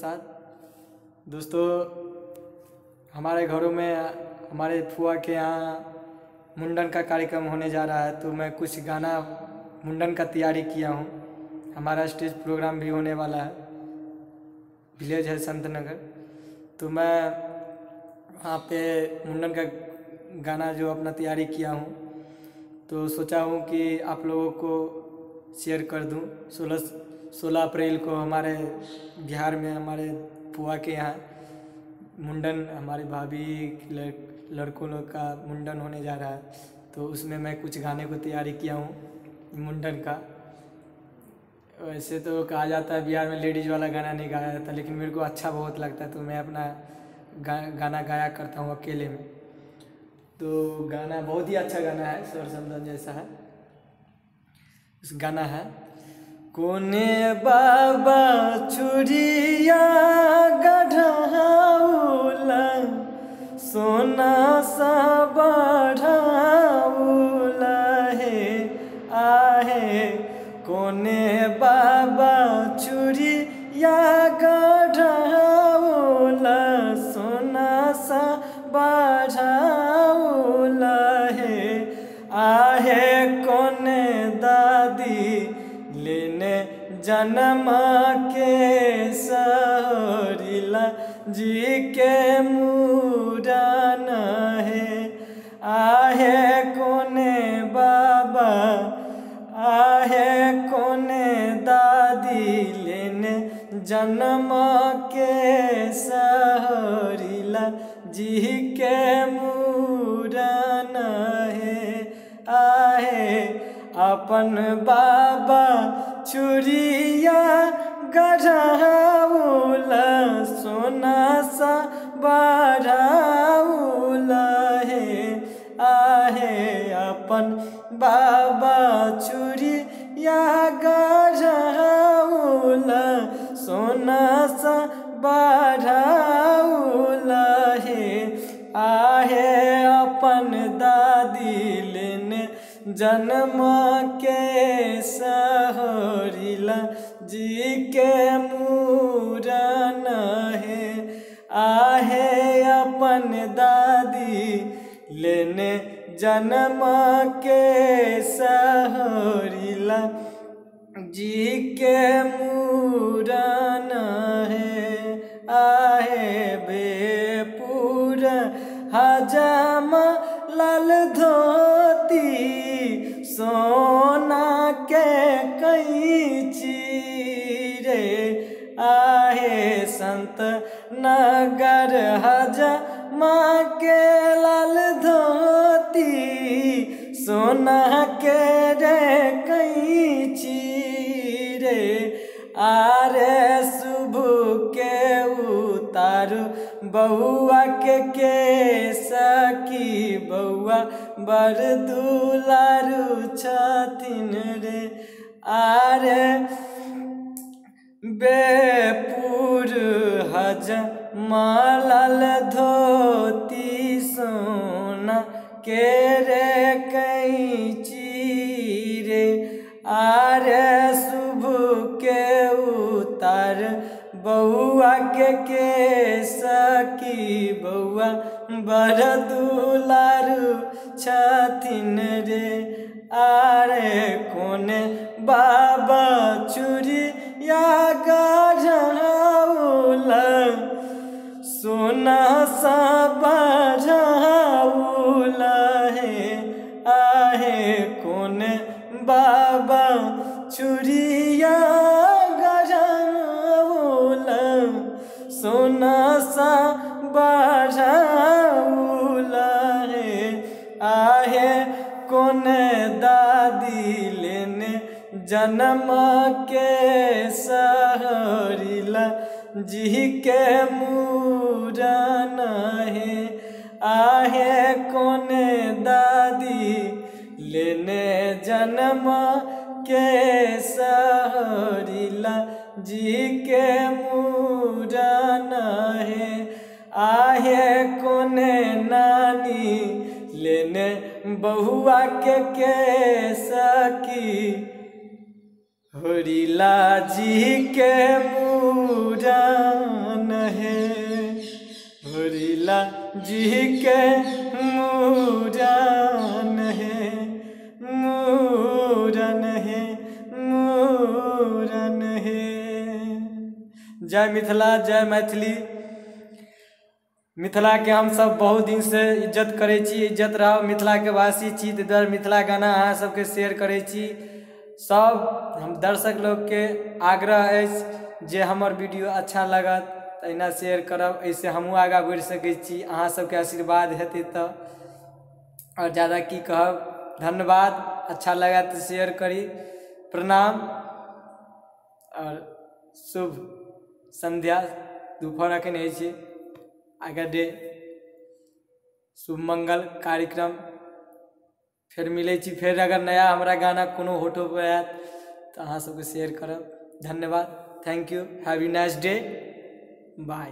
प्रसाद। दोस्तों, हमारे घरों में हमारे फुआ के यहाँ मुंडन का कार्यक्रम होने जा रहा है, तो मैं कुछ गाना मुंडन का तैयारी किया हूँ। हमारा स्टेज प्रोग्राम भी होने वाला है, विलेज है संत नगर, तो मैं वहाँ पे मुंडन का गाना जो अपना तैयारी किया हूँ, तो सोचा हूँ कि आप लोगों को शेयर कर दूँ। 16 अप्रैल को हमारे बिहार में हमारे फुआ के यहाँ मुंडन, हमारी भाभी लड़कों लोग का मुंडन होने जा रहा है, तो उसमें मैं कुछ गाने को तैयारी किया हूँ मुंडन का। वैसे तो कहा जाता है बिहार में लेडीज़ वाला गाना नहीं गाया जाता, लेकिन मेरे को अच्छा बहुत लगता है, तो मैं अपना गाना गाया करता हूँ अकेले में। तो गाना बहुत ही अच्छा गाना है, स्वर समदन जैसा है। उस गाना है कोने बाबा चुरिया गढ़ाउला सोना सा बढ़ाउला हे आहे। कोने बाबा चुरिया गढ़ाउला सोना सा बढ़ाउला हे आहे। कोने दादी लेने जन्म के सहोरिला जी के मुरान है आहे। कोने बाबा आहे कोने दादी लेने जन्म के सहोरिला जी के मुरान है आहे। अपन बाबा चुरिया गढ़ाउला सोना सा बढ़ाउला हे आहे। अपन बाबा चुरिया गढ़ाउला सोना सा बढ़ाउला हे आहे। अपन दादी लेने जन्म के सहोरिला जी के मुरान है आहे। अपन दादी लेने जन्म के सहोरिला जी के मुरान है आहे। बेपुर हजामा लाल धोती सोना के कैंची रे आहे। संत नगर हजामा के लाल धोती सोना के रे कैंची रे आरे। शुभ के उतारू बउआ के सखी बउआ बड़ दुलारू छथिन रे आरे। बेपुर हजामा लाल धोती सोना के रे कैंची रे आरे। शुभ के उतार बउआ के सखी बउआ बड़ दुलारू छथिन रे आरे। कोने बाबा चुरिया गढ़ाउला सोना सा बढ़ाउला हे आहे। कोने बाबा चुरिया गढ़ाउला सोना सा बढ़ाउला हे आहे। कोने दादी लेने जन्म के सहोरिला जी के मुरान है आहे। कोने दादी लेने जन्म के सहोरिला जी के मुरान है आहे। कोने नानी लेने बहुआ के सखी होरिला जी के मुरान है, होरिला जी के मूरन है, मूरन है, मूरन है। जय मिथिला, जय मैथिली। मिथिला के हम सब बहुत दिन से इज्जत करै छी, इज्जत रहो। मिथिला के वासी छी ताहि दुआरे मिथिला गाना अहाँ सबके शेयर करै छी। सब हम दर्शक लोग के आग्रह अछि जे हमर वीडियो अच्छा लागत तऽ एना शेयर करब, ऐसे हमहूँ आगाँ बढ़ि सकै छी अहाँ सबके आशीर्वाद हेतै तऽ। और ज़्यादा की कहब, धन्यवाद। अच्छा लगा तो शेयर करी। प्रणाम और शुभ संध्या। दोपहर अखन होइ छै, आगे डे शुभ मंगल कार्यक्रम। फिर मिलै छी, फिर अगर नया हमरा गाना कोनो होठो पर आयत तऽ अहाँ सबके शेयर करब। धन्यवाद, thank you, have a nice day, by.